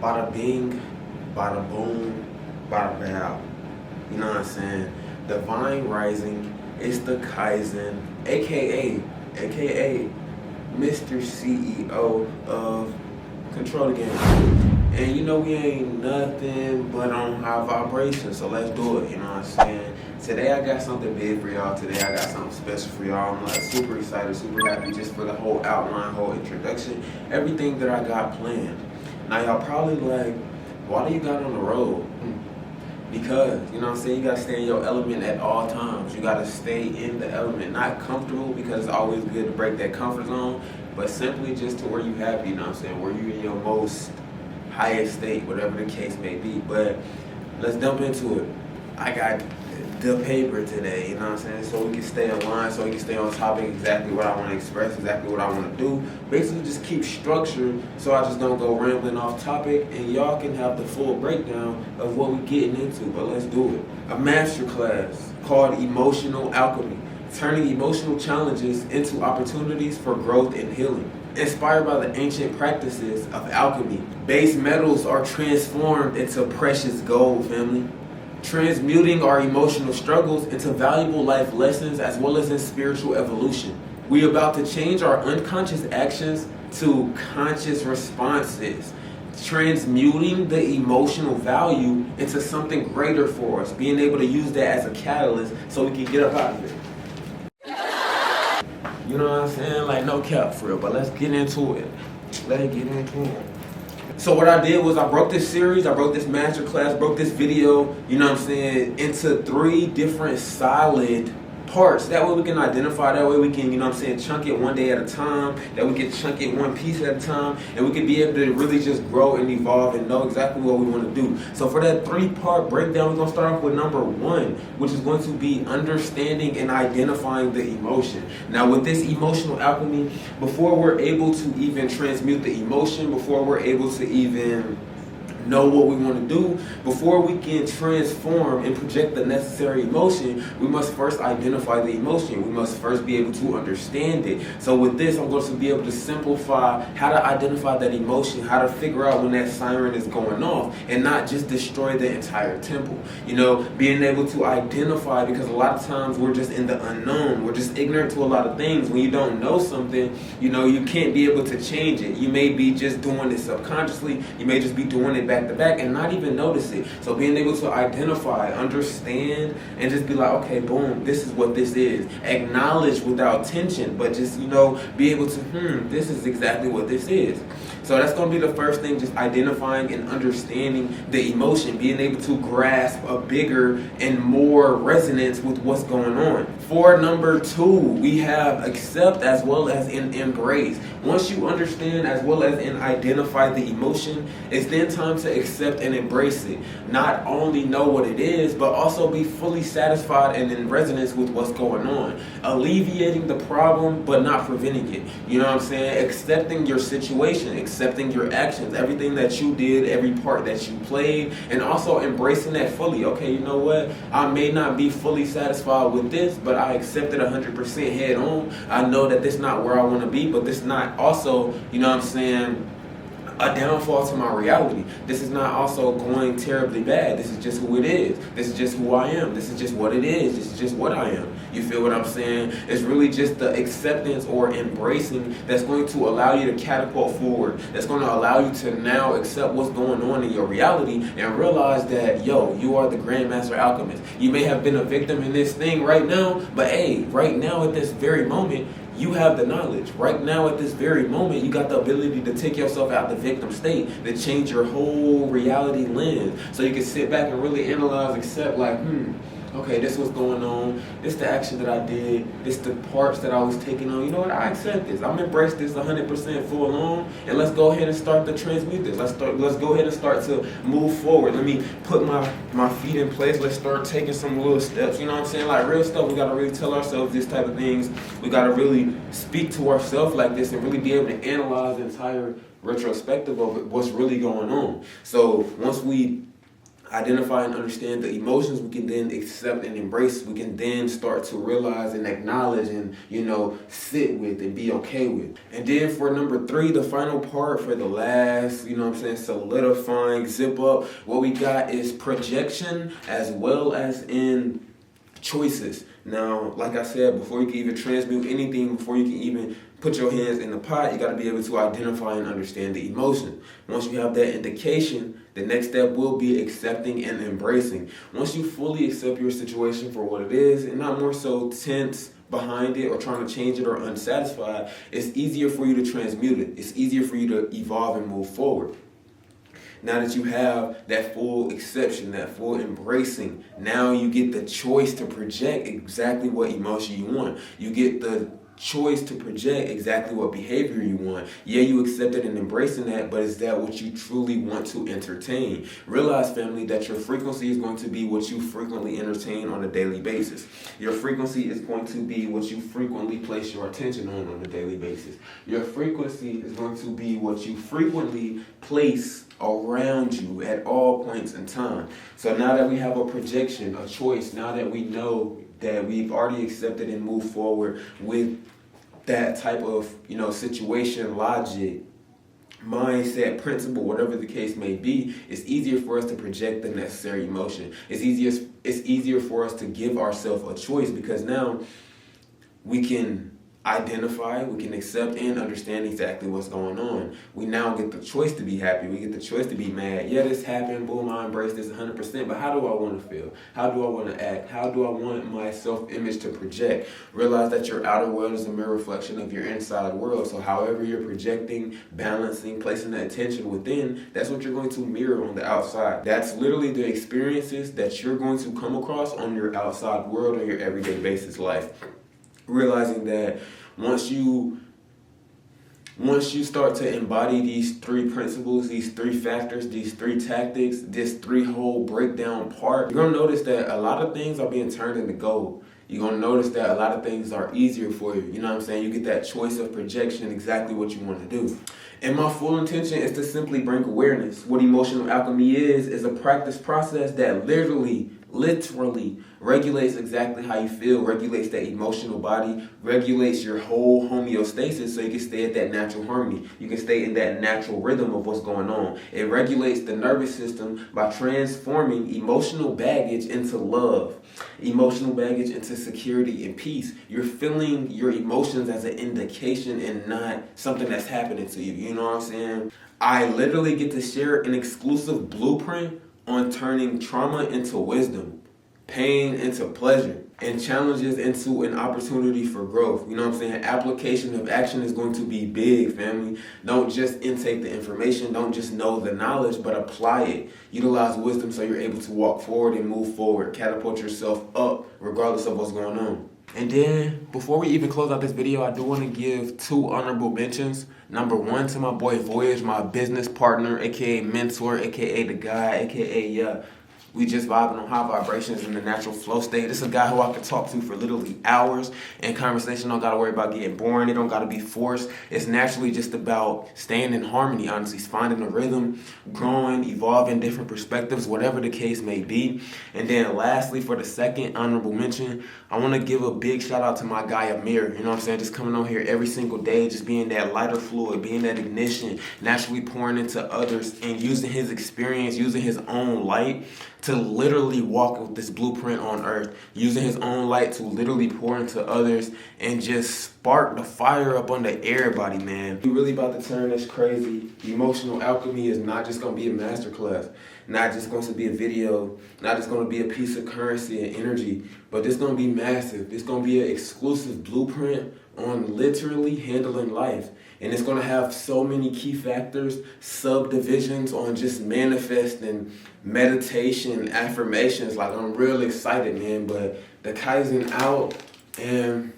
bada bing, bada boom, bada bow. You know what I'm saying? Divine Rising, it's the Kaizen, aka Mr. CEO of Control the Game. And you know we ain't nothing but on high vibration, so let's do it, you know what I'm saying? Today I got something big for y'all. Today I got something special for y'all. I'm like super excited, super happy just for the whole outline, whole introduction, everything that I got planned. Now y'all probably like, why do you got on the road? Because, you know what I'm saying, you gotta stay in your element at all times. You gotta stay in the element, not comfortable because it's always good to break that comfort zone, but simply just to where you happy, you know what I'm saying, where you in your most highest state, whatever the case may be. But let's jump into it. I got the paper today, you know what I'm saying, so we can stay aligned, so we can stay on topic, exactly what I want to express, exactly what I want to do. Basically just keep structure so I just don't go rambling off topic and y'all can have the full breakdown of what we're getting into. But let's do it. A masterclass called Emotional Alchemy, turning emotional challenges into opportunities for growth and healing. Inspired by the ancient practices of alchemy, base metals are transformed into precious gold, family. Transmuting our emotional struggles into valuable life lessons as well as in spiritual evolution. We're about to change our unconscious actions to conscious responses, transmuting the emotional value into something greater for us, being able to use that as a catalyst so we can get up out of it. You know what I'm saying? Like no cap for real, but let's get into it. Let's get into it. So what I did was I broke this series, I broke this masterclass, broke this video, you know what I'm saying, into 3 different solid parts. That way we can identify, that way we can, you know what I'm saying, chunk it one day at a time, that we can chunk it one piece at a time, and we can be able to really just grow and evolve and know exactly what we want to do. So for that 3-part breakdown, we're going to start off with number 1, which is going to be understanding and identifying the emotion. Now with this emotional alchemy, before we're able to even transmute the emotion, before we're able to even know what we want to do, before we can transform and project the necessary emotion, we must first identify the emotion. We must first be able to understand it. So with this, I'm going to be able to simplify how to identify that emotion, how to figure out when that siren is going off and not just destroy the entire temple. You know, being able to identify, because a lot of times we're just in the unknown. We're just ignorant to a lot of things. When you don't know something, you know, you can't be able to change it. You may be just doing it subconsciously. You may just be doing it back to back and not even notice it. So being able to identify, understand, and just be like, okay, boom, this is what this is. Acknowledge without tension, but just, you know, be able to, this is exactly what this is. So that's going to be the first thing, just identifying and understanding the emotion, being able to grasp a bigger and more resonance with what's going on. For number 2, we have accept as well as in embrace. Once you understand as well as in identify the emotion, it's then time to accept and embrace it. Not only know what it is, but also be fully satisfied and in resonance with what's going on. Alleviating the problem, but not preventing it. You know what I'm saying? Accepting your situation, accepting your actions, everything that you did, every part that you played, and also embracing that fully. Okay, you know what? I may not be fully satisfied with this, but I accept it 100% head on. I know that this is not where I want to be, but this is not also, you know what I'm saying, a downfall to my reality. This is not also going terribly bad. This is just who it is. This is just who I am. This is just what it is. This is just what I am. You feel what I'm saying? It's really just the acceptance or embracing that's going to allow you to catapult forward. That's going to allow you to now accept what's going on in your reality and realize that, yo, you are the Grandmaster Alchemist. You may have been a victim in this thing right now, but hey, right now at this very moment, you have the knowledge. Right now at this very moment, you got the ability to take yourself out the victim state, to change your whole reality lens. So you can sit back and really analyze, accept like, okay, this was going on, this the action that I did, this the parts that I was taking on. You know what, I accept this. I'm embrace this 100% full on, and let's go ahead and start to transmute this. Let's go ahead and start to move forward. Let me put my feet in place. Let's start taking some little steps. You know what I'm saying? Like real stuff, we gotta really tell ourselves this type of things. We gotta really speak to ourselves like this and really be able to analyze the entire retrospective of what's really going on. So once we identify and understand the emotions, we can then accept and embrace. We can then start to realize and acknowledge and, sit with and be okay with. And then for number 3, the final part for the last, solidifying, zip up, what we got is projection as well as in choices. Now, like I said, before you can even transmute anything, before you can even put your hands in the pot, you got to be able to identify and understand the emotion. Once you have that indication, the next step will be accepting and embracing. Once you fully accept your situation for what it is and not more so tense behind it or trying to change it or unsatisfied, it's easier for you to transmute it. It's easier for you to evolve and move forward. Now that you have that full acceptance, that full embracing, now you get the choice to project exactly what emotion you want. You get the choice to project exactly what behavior you want. Yeah, you accepted and embracing that, but is that what you truly want to entertain? Realize, family, that your frequency is going to be what you frequently entertain on a daily basis. Your frequency is going to be what you frequently place your attention on a daily basis. Your frequency is going to be what you frequently place around you at all points in time. So now that we have a projection, a choice, now that we know that we've already accepted and moved forward with that type of, situation, logic, mindset, principle, whatever the case may be, it's easier for us to project the necessary emotion. It's easier for us to give ourselves a choice because now we can identify, we can accept and understand exactly what's going on. We now get the choice to be happy. We get the choice to be mad. Yeah, this happened. Boom, I embrace this 100%. But how do I want to feel? How do I want to act? How do I want my self-image to project? Realize that your outer world is a mere reflection of your inside world. So however you're projecting, balancing, placing the attention within, that's what you're going to mirror on the outside. That's literally the experiences that you're going to come across on your outside world on your everyday basis life. Realizing that once you start to embody these 3 principles, these 3 factors, these 3 tactics, this 3 whole breakdown part, you're going to notice that a lot of things are being turned into gold. You're going to notice that a lot of things are easier for you. You know what I'm saying? You get that choice of projection, exactly what you want to do. And my full intention is to simply bring awareness. What emotional alchemy is a practice process that literally regulates exactly how you feel, regulates that emotional body, regulates your whole homeostasis so you can stay at that natural harmony. You can stay in that natural rhythm of what's going on. It regulates the nervous system by transforming emotional baggage into love, emotional baggage into security and peace. You're feeling your emotions as an indication and not something that's happening to you. You know what I'm saying? I literally get to share an exclusive blueprint on turning trauma into wisdom, pain into pleasure, and challenges into an opportunity for growth. You know what I'm saying? Application of action is going to be big, family. Don't just intake the information. Don't just know the knowledge, but apply it. Utilize wisdom so you're able to walk forward and move forward. Catapult yourself up regardless of what's going on. And then, before we even close out this video, I do want to give 2 honorable mentions. Number 1 to my boy Voyage, my business partner, aka mentor, aka the guy, aka we just vibing on high vibrations in the natural flow state. This is a guy who I can talk to for literally hours, and conversation don't gotta worry about getting boring. It don't gotta be forced. It's naturally just about staying in harmony, honestly, finding a rhythm, growing, evolving different perspectives, whatever the case may be. And then lastly, for the second honorable mention, I want to give a big shout out to my guy Amir. You know what I'm saying? Just coming on here every single day, just being that lighter fluid, being that ignition, naturally pouring into others and using his experience, using his own light to literally walk with this blueprint on earth, using his own light to literally pour into others and just spark the fire up under everybody, man. We really about to turn this crazy. Emotional alchemy is not just going to be a masterclass, not just going to be a video, not just going to be a piece of currency and energy, but it's going to be massive. It's going to be an exclusive blueprint on literally handling life. And it's going to have so many key factors, subdivisions on just manifesting, meditation, affirmations. Like, I'm real excited, man. But the Kaizen out, and